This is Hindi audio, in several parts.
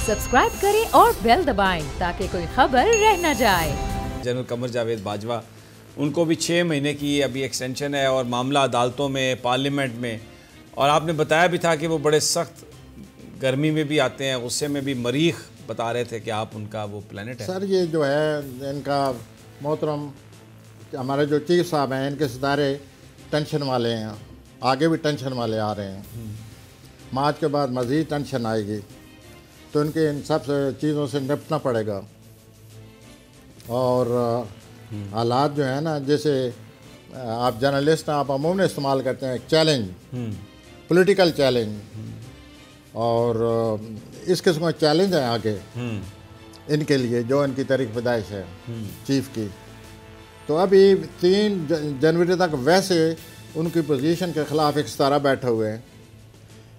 सब्सक्राइब करें और बेल दबाएं ताकि कोई खबर रह न जाए। जनरल कमर जावेद बाजवा, उनको भी 6 महीने की अभी एक्सटेंशन है और मामला अदालतों में, पार्लियामेंट में, और आपने बताया भी था कि वो बड़े सख्त गर्मी में भी आते हैं, गुस्से में भी। मरीख बता रहे थे कि आप उनका वो प्लेनेट है। सर ये जो है इनका मोहतरम हमारे जो चीफ साहब हैं, इनके सितारे टेंशन वाले हैं, आगे भी टेंशन वाले आ रहे हैं। मार्च के बाद मज़ीद टेंशन आएगी, तो इनके इन सब चीज़ों से निपटना पड़ेगा। और हालात जो है ना, जैसे आप जर्नलिस्ट हैं, आप अमूमन इस्तेमाल करते हैं चैलेंज, पॉलिटिकल चैलेंज, और इस किस्म का चैलेंज है आगे इनके लिए, जो इनकी तारीख पैदाइश है चीफ की। तो अभी 3 जनवरी तक वैसे उनकी पोजीशन के ख़िलाफ़ एक सितारा बैठे हुए हैं।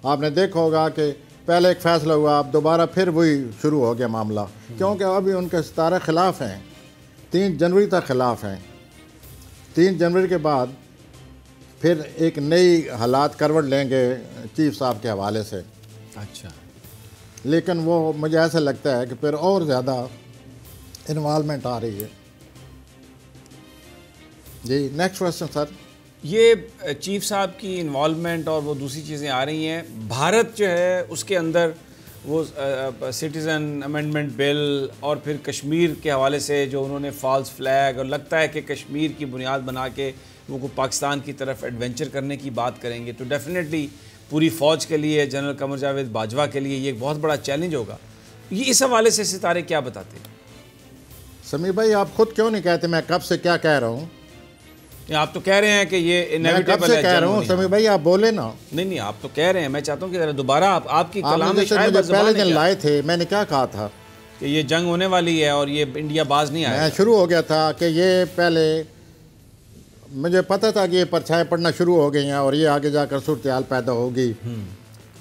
आपने देखा होगा कि पहले एक फ़ैसला हुआ, अब दोबारा फिर वही शुरू हो गया मामला, क्योंकि अभी उनके सितारे ख़िलाफ़ हैं, 3 जनवरी तक ख़िलाफ़ हैं। 3 जनवरी के बाद फिर एक नई हालात करवट लेंगे चीफ साहब के हवाले से। अच्छा, लेकिन वो मुझे ऐसा लगता है कि फिर और ज़्यादा इन्वॉल्वमेंट आ रही है। जी, नेक्स्ट क्वेश्चन सर। ये चीफ साहब की इन्वॉल्वमेंट और वो दूसरी चीज़ें आ रही हैं। भारत जो है उसके अंदर वो सिटीज़न अमेंडमेंट बिल और फिर कश्मीर के हवाले से जो उन्होंने फॉल्स फ्लैग, और लगता है कि कश्मीर की बुनियाद बना के वो पाकिस्तान की तरफ एडवेंचर करने की बात करेंगे, तो डेफिनेटली पूरी फ़ौज के लिए, जनरल कमर जावेद बाजवा के लिए ये एक बहुत बड़ा चैलेंज होगा। ये इस हवाले से सितारे क्या बताते हैं? समीर भाई, आप खुद क्यों नहीं कहते मैं कब से क्या कह रहा हूँ? आप तो कह रहे हैं कि ये इनएविटेबल है। कब से कह रहा हूँ समीर भाई, आप बोले ना। नहीं, आप तो कह रहे हैं, मैं चाहता हूँ कि ज़रा दोबारा आपकी कलाम में शायद पहले दिन लाए थे, मैंने क्या कहा था कि ये जंग होने वाली है और ये इंडिया बाज नहीं आया। मैं शुरू हो गया था कि ये पहले मुझे पता था कि ये परछाएं पड़ना शुरू हो गई हैं और ये आगे जाकर सूरत हाल पैदा होगी,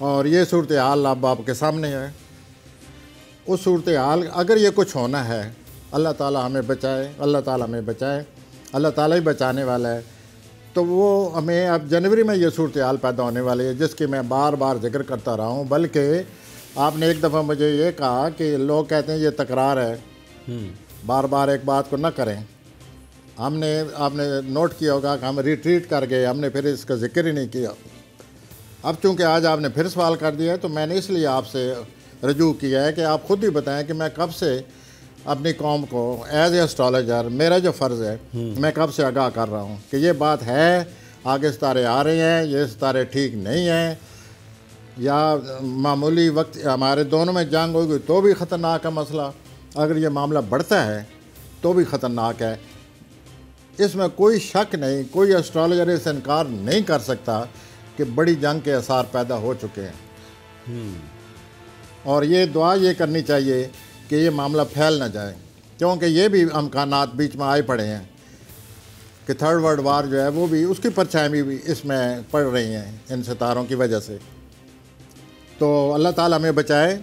और ये सूरत हाल अब आपके सामने है। उस सूरत हाल, अगर ये कुछ होना है, अल्लाह ताला हमें बचाए, अल्लाह ताला हमें बचाए, अल्लाह ताला ही बचाने वाला है। तो वो हमें अब जनवरी में ये सूरत हाल पैदा होने वाली है, जिसकी मैं बार बार जिक्र करता रहा हूँ। बल्कि आपने एक दफ़ा मुझे ये कहा कि लोग कहते हैं ये तकरार है, बार बार एक बात को न करें। आपने नोट किया होगा कि हम रिट्रीट कर गए, हमने फिर इसका जिक्र ही नहीं किया। अब चूँकि आज आपने फिर सवाल कर दिया है, तो मैंने इसलिए आपसे रजू किया है कि आप ख़ुद ही बताएं कि मैं कब से अपनी कौम को एज ए एस्ट्रोलॉजर, मेरा जो फ़र्ज़ है, मैं कब से आगाह कर रहा हूँ कि ये बात है, आगे सितारे आ रहे हैं, ये सितारे ठीक नहीं हैं, या मामूली वक्त हमारे दोनों में जंग होगी तो भी ख़तरनाक है मसला, अगर ये मामला बढ़ता है तो भी ख़तरनाक है। इसमें कोई शक नहीं, कोई एस्ट्रोलॉजर इस इनकार नहीं कर सकता कि बड़ी जंग के आसार पैदा हो चुके हैं। और ये दुआ ये करनी चाहिए कि ये मामला फैल ना जाए, क्योंकि ये भी अमकानात बीच में आए पड़े हैं कि 3rd वर्ल्ड वार जो है वो भी, उसकी परछाएं भी इसमें पड़ रही हैं इन सितारों की वजह से। तो अल्लाह ताला हमें बचाए,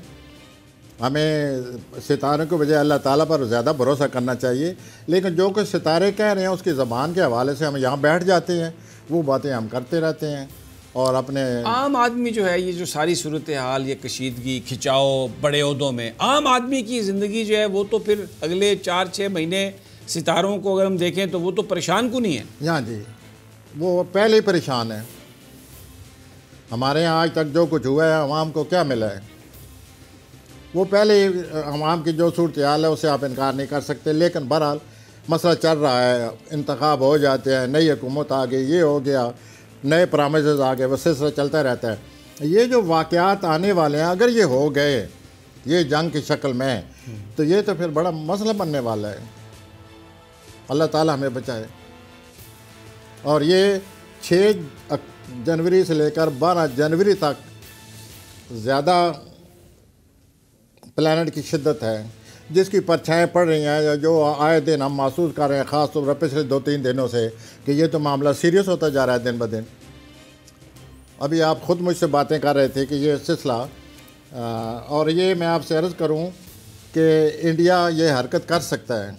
हमें सितारों के बजाय अल्लाह ताला पर ज़्यादा भरोसा करना चाहिए। लेकिन जो कुछ सितारे कह रहे हैं उसकी ज़बान के हवाले से हम यहाँ बैठ जाते हैं, वो बातें हम करते रहते हैं, और अपने आम आदमी जो है, ये जो सारी सूरत हाल, ये कशीदगी, खिंचाव बड़े ओहदों में, आम आदमी की ज़िंदगी जो है वो तो फिर अगले 4-6 महीने सितारों को अगर हम देखें तो वो तो परेशान क्यों नहीं है? हाँ जी, वो पहले ही परेशान है। हमारे यहाँ आज तक जो कुछ हुआ है, अवाम को क्या मिला है, वो पहले ही अवाम की जो सूरत हाल है उससे आप इनकार नहीं कर सकते। लेकिन बहरहाल मसला चल रहा है, इंतखाब हो जाते हैं, नई हुकूमत आ गई, ये हो गया, नए प्रामिसेस आ गए, वो सिलसिला चलता रहता है। ये जो वाक़यात आने वाले हैं, अगर ये हो गए ये जंग की शक्ल में, तो ये तो फिर बड़ा मसला बनने वाला है। अल्लाह ताला हमें बचाए। और ये 6 जनवरी से लेकर 12 जनवरी तक ज़्यादा प्लानट की शिद्दत है, जिसकी परछाएं पड़ रही हैं, या जो आए दिन हम महसूस कर रहे हैं, ख़ास तौर पर पिछले 2-3 दिनों से, कि ये तो मामला सीरियस होता जा रहा है दिन ब दिन। अभी आप ख़ुद मुझसे बातें कर रहे थे कि ये सिलसिला, और ये मैं आपसे अर्ज़ करूं कि इंडिया ये हरकत कर सकता है,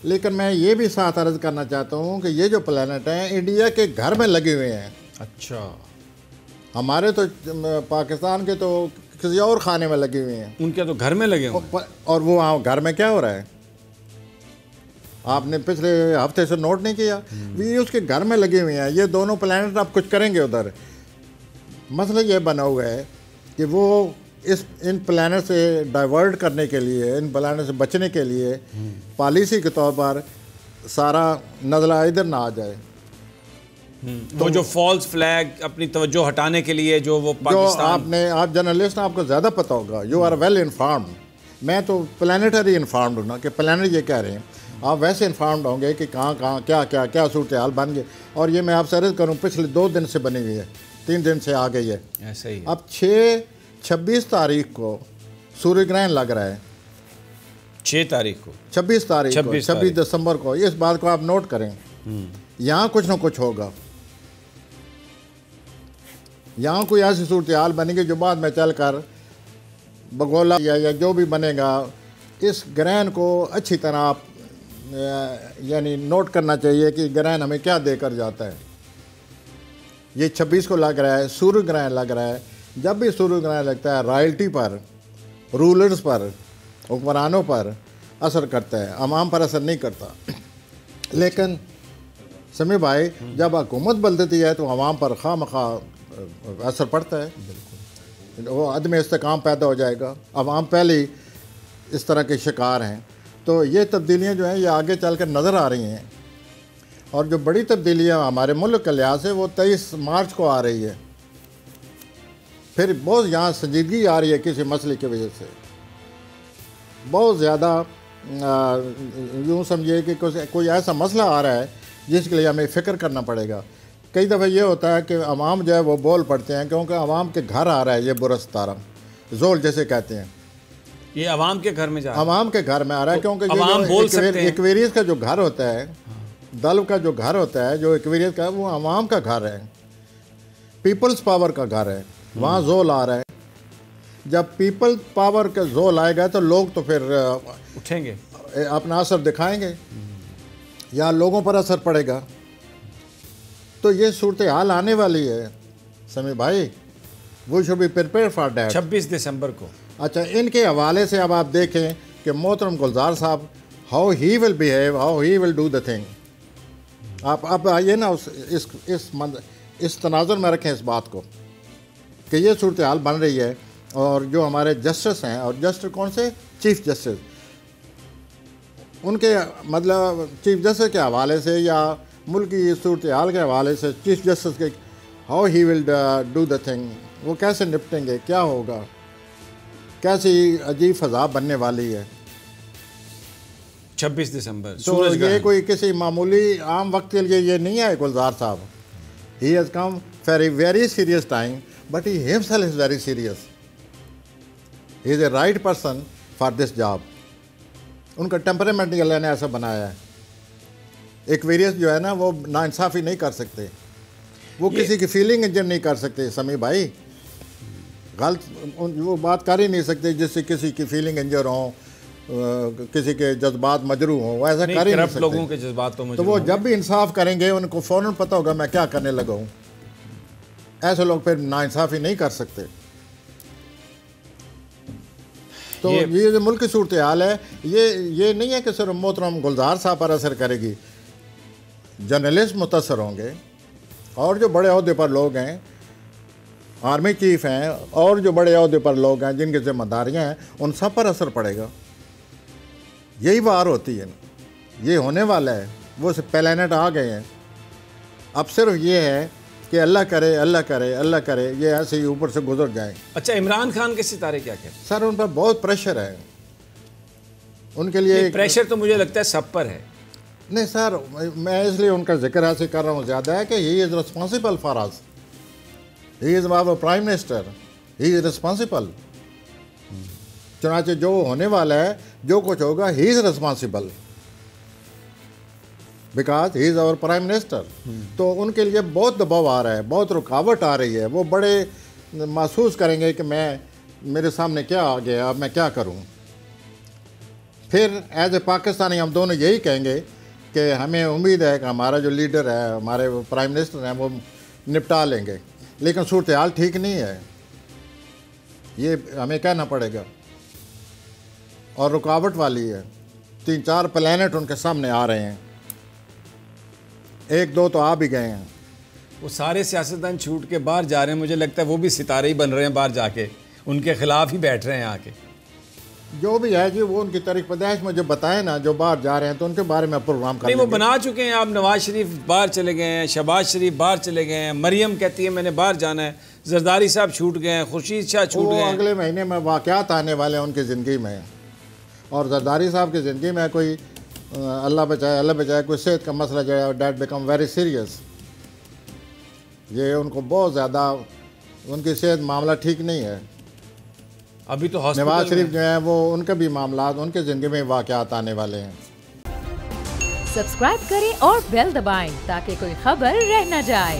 लेकिन मैं ये भी साथ अर्ज़ करना चाहता हूं कि ये जो प्लानट हैं इंडिया के घर में लगे हुए हैं। अच्छा, हमारे तो पाकिस्तान के तो किसी और खाने में लगी हुई हैं। उनके तो घर में लगे हुए और वो वहाँ घर में क्या हो रहा है, आपने पिछले हफ्ते से नोट नहीं किया, ये उसके घर में लगी हुई हैं। ये दोनों प्लैनेट आप कुछ करेंगे उधर। मसला ये बना हुआ है कि वो इन प्लैनेट से डाइवर्ट करने के लिए, इन प्लैनेट से बचने के लिए पॉलिसी के तौर पर सारा नज़ला इधर ना आ जाए। तो जो फॉल्स फ्लैग अपनी तवज्जो हटाने के लिए जो वो पाकिस्तान, आप जर्नलिस्ट, आपको ज़्यादा पता होगा, यू आर वेल इन्फॉर्म्ड। मैं तो प्लानिटरी इन्फॉर्म्ड हूँ ना, कि प्लानिट ये कह रहे हैं, आप वैसे इन्फॉर्म्ड होंगे कि कहाँ कहाँ क्या क्या क्या सूरत हाल बन गई। और ये मैं आपसे अर्ज़ करूँ, पिछले 2 दिन से बनी हुई है, 3 दिन से आ गई है। ऐसा ही है। अब 26 तारीख को सूर्य ग्रहण लग रहा है, 6 तारीख को, 26 तारीख को, 26 दिसंबर को। इस बात को आप नोट करें, यहाँ कुछ ना कुछ होगा, यहाँ कोई ऐसी सूरत हाल बनेगी जो बाद में चलकर बगोला या जो भी बनेगा, इस ग्रहण को अच्छी तरह आप यानी नोट करना चाहिए कि ग्रहण हमें क्या देकर जाता है। ये 26 को लग रहा है, सूर्य ग्रहण लग रहा है। जब भी सूर्य ग्रहण लगता है, रॉयल्टी पर, रूलर्स पर, हुक्मरानों पर असर करता है, अवाम पर असर नहीं करता। लेकिन समी भाई, जब हुकूमत बदलती है तो अवाम पर खामखा असर पड़ता है, वो अदम इस्तेकाम पैदा हो जाएगा। अवाम पहले ही इस तरह के शिकार हैं। तो ये तब्दीलियाँ जो हैं ये आगे चल कर नज़र आ रही हैं। और जो बड़ी तब्दीलियाँ हमारे मुल्क के लिहाज से वो 23 मार्च को आ रही है। फिर बहुत यहाँ संजीदगी आ रही है किसी मसले की वजह से, बहुत ज़्यादा यूँ समझिए कि कोई ऐसा मसला आ रहा है जिसके लिए हमें फ़िक्र करना पड़ेगा। कई दफ़ा ये होता है कि अवाम जो है वो बोल पड़ते हैं, क्योंकि अवाम के घर आ रहा है ये बुरा सितारा, जोल जैसे कहते हैं, ये अवाम के घर में जा रहा है, अवाम के घर में आ रहा है। क्योंकि अवाम बोल सकते हैं, एक्वेरियस का जो घर होता है, दल्व का जो घर होता है, जो एक्वेरियस का, वो अवाम का घर है, पीपल्स पावर का घर है। वहाँ जोल आ रहा है। जब पीपल पावर का जोल आएगा तो लोग तो फिर उठेंगे, अपना असर दिखाएंगे, या लोगों पर असर पड़ेगा। तो ये सूरत हाल आने वाली है समी भाई, वो should be prepare for that. 26 दिसंबर को। अच्छा, इनके हवाले से अब आप देखें कि मोहतरम गुलजार साहब, how he will behave, how he will do the thing. आप अब आइए ना इस तनाजुर में रखें इस बात को कि ये सूरत हाल बन रही है। और जो हमारे जस्टिस हैं, और जस्टिस कौन से, चीफ जस्टिस, उनके मतलब चीफ जस्टिस के हवाले से या मुल्क की सूरत हाल के हवाले से, चीफ जस्टिस के how he will do the thing, वो कैसे निपटेंगे, क्या होगा, कैसी अजीब फ़ज़ा बनने वाली है 26 दिसंबर। तो ये कोई किसी मामूली आम वक्त के लिए ये नहीं है गुलजार साहब। He has come for a very serious time, but he himself is very serious. He is a right person for this job. उनका टेम्परामेंट अल्लाह ने ऐसा बनाया है। एक्वेरियस जो है ना, वो नाइंसाफ़ी नहीं कर सकते, वो किसी की फीलिंग इंजन नहीं कर सकते समी भाई, गलत वो बात कर ही नहीं सकते जिससे किसी की फीलिंग इंजर हो, किसी के जज्बात मजरू हों, वो ऐसा कर ही नहीं सकते। लोगों के जज्बात तो वो जब भी इंसाफ करेंगे उनको फ़ौरन पता होगा मैं क्या करने लगा हूँ। ऐसे लोग फिर नाइंसाफ़ी नहीं कर सकते। तो ये जो मुल्क की सूरत हाल है, ये नहीं है कि सिर्फ मोहतरम गुलजार साहब पर असर करेगी, जर्नलिस्ट मुतासर होंगे, और जो बड़े अहदे पर लोग हैं, आर्मी चीफ हैं, और जो बड़े अहदे पर लोग हैं जिनकी जिम्मेदारियाँ हैं, उन सब पर असर पड़ेगा। यही बार होती है, ये होने वाला है। वो प्लैनेट आ गए हैं, अब सिर्फ ये है कि अल्लाह करे अल्लाह करे अल्लाह करे ये ऐसे ही ऊपर से गुजर जाए। अच्छा, इमरान खान के सितारे क्या कहते हैं? सर, उन पर बहुत प्रेशर है, उनके लिए प्रेशर तो मुझे लगता है सब पर है। नहीं सर, मैं इसलिए उनका जिक्र ऐसे कर रहा हूँ ज़्यादा है कि he is responsible for us, he is our prime minister, he is responsible. चुनाचे जो होने वाला है, जो कुछ होगा, he is responsible because he is our prime minister. तो उनके लिए बहुत दबाव आ रहा है, बहुत रुकावट आ रही है। वो बड़े महसूस करेंगे कि मेरे सामने क्या आ गया, अब मैं क्या करूं। फिर एज ए पाकिस्तानी हम दोनों यही कहेंगे कि हमें उम्मीद है कि हमारा जो लीडर है, हमारे प्राइम मिनिस्टर हैं, वो निपटा लेंगे। लेकिन सूरत हाल ठीक नहीं है, ये हमें कहना पड़ेगा। और रुकावट वाली है, 3-4 प्लैनेट उनके सामने आ रहे हैं, 1-2 तो आ भी गए हैं। वो सारे सियासतदान छूट के बाहर जा रहे हैं, मुझे लगता है वो भी सितारे ही बन रहे हैं बाहर जाके, उनके खिलाफ ही बैठ रहे हैं आके। जो भी है जी, वो उनकी तारीख पैदाइश में जो बताए ना, जो बाहर जा रहे हैं तो उनके बारे में प्रोग्राम कर नहीं, वो बना चुके हैं। आप नवाज शरीफ बाहर चले गए हैं, शहबाज शरीफ बाहर चले गए हैं, मरियम कहती है मैंने बाहर जाना है, जरदारी साहब छूट गए हैं, खुर्शीद शाह छूट गए हैं। अगले महीने में वाक़यात आने वाले हैं उनकी ज़िंदगी में। और जरदारी साहब की ज़िंदगी में कोई अल्लाह बचाए कोई सेहत का मसला जो है, डैट बिकम वेरी सीरियस। ये उनको बहुत ज़्यादा, उनकी सेहत मामला ठीक नहीं है। अभी तो नवाज शरीफ जो है वो, उनके भी मामला, उनके ज़िंदगी में वाक़यात आने वाले हैं। सब्सक्राइब करें और बेल दबाएं ताकि कोई खबर रह न जाए।